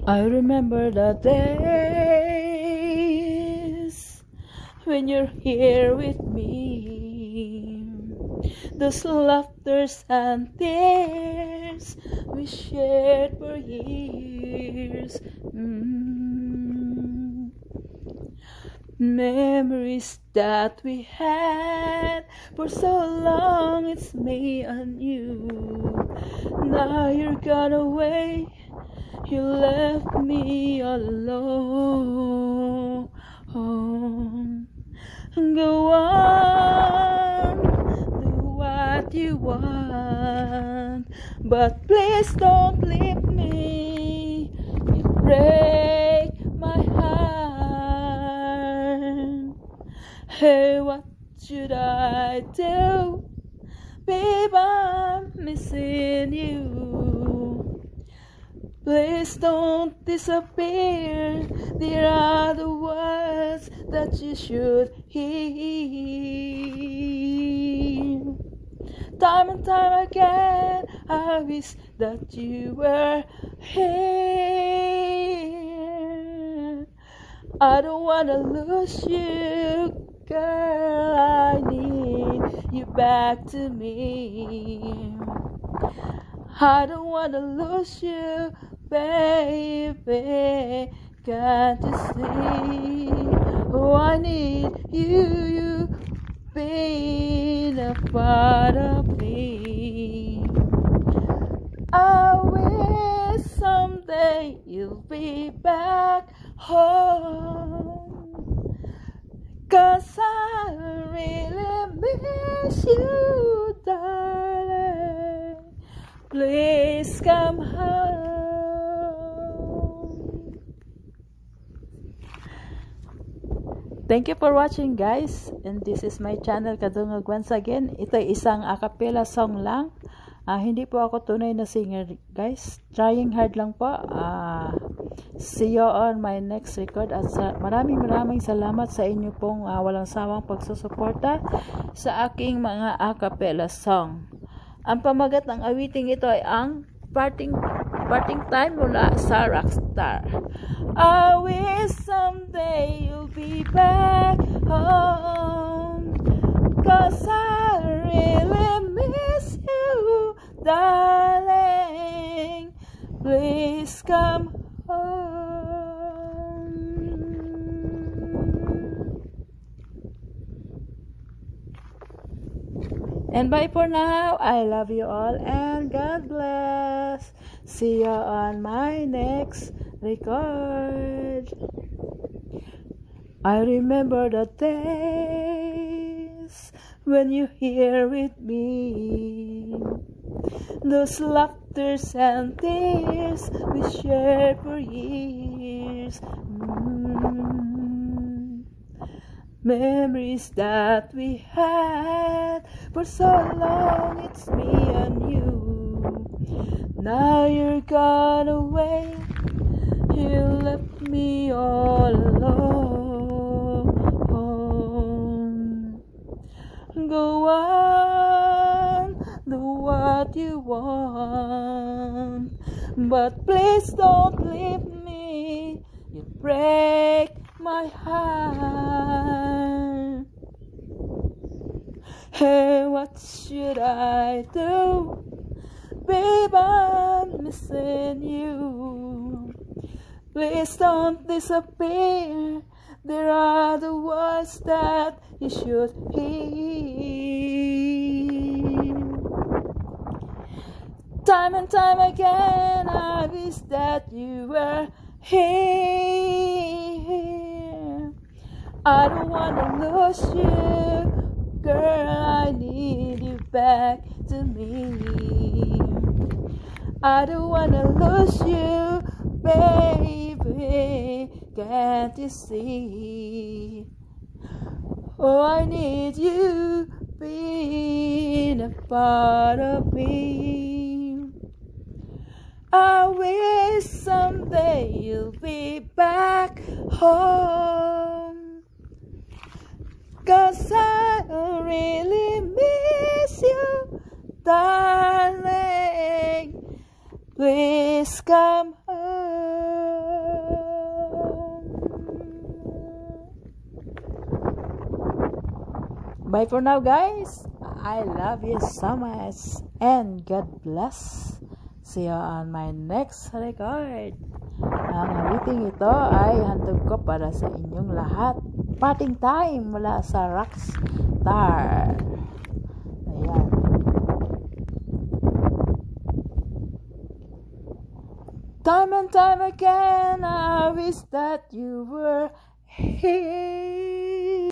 I remember the days when you're here with me, those laughters and tears we shared for years. Memories that we had for so long, it's me and you. Now you're gone away, you left me alone. Go on, do what you want, but please don't leave me. You break my heart. Hey, what should I do? Babe, I'm missing you. Please don't disappear. There are the words that you should hear. Time and time again, I wish that you were here. I don't wanna lose you, girl. I need you back to me. I don't wanna lose you, baby. Can't you see? Oh, I need you being a part of me. I wish someday you'll be back home, 'cause I really miss you, darling. Please come home. Thank you for watching, guys, and this is my channel, Kadungog. Once again, ito ay isang a cappella song lang. Hindi po ako tunay na singer, guys. Trying hard lang po. See you on my next record. At maraming salamat sa inyo pong walang sawang pagsusuporta sa aking mga a cappella song. Ang pamagat ng awiting ito ay ang parting time mula sa Rockstar. I wish someday you'll be back home, 'cause I really miss you, darling. Please come home. And bye for now. I love you all and God bless. See you on my next record. I remember the days when you're here with me, those laughters and tears we shared for years. Memories that we had for so long, it's me and you. Now you're gone away, you left me all alone. Go on, do what you want, but please don't leave me. You break my heart. Hey, what should I do? Babe, I'm missing you. Please don't disappear. There are the words that you should hear. Time and time again, I wish that you were here. I don't wanna lose you, girl. I need you back to me. I don't wanna lose you, baby. Can't you see? Oh, I need you being a part of me. I wish someday you'll be back home, 'cause I really miss you, darling. Please come home. Bye for now, guys. I love you so much. And God bless. See you on my next record. Ang awiting ito ay handog ko para sa inyong lahat. Parting time mula sa Rockstar. Ayan. Time and time again, I wish that you were here.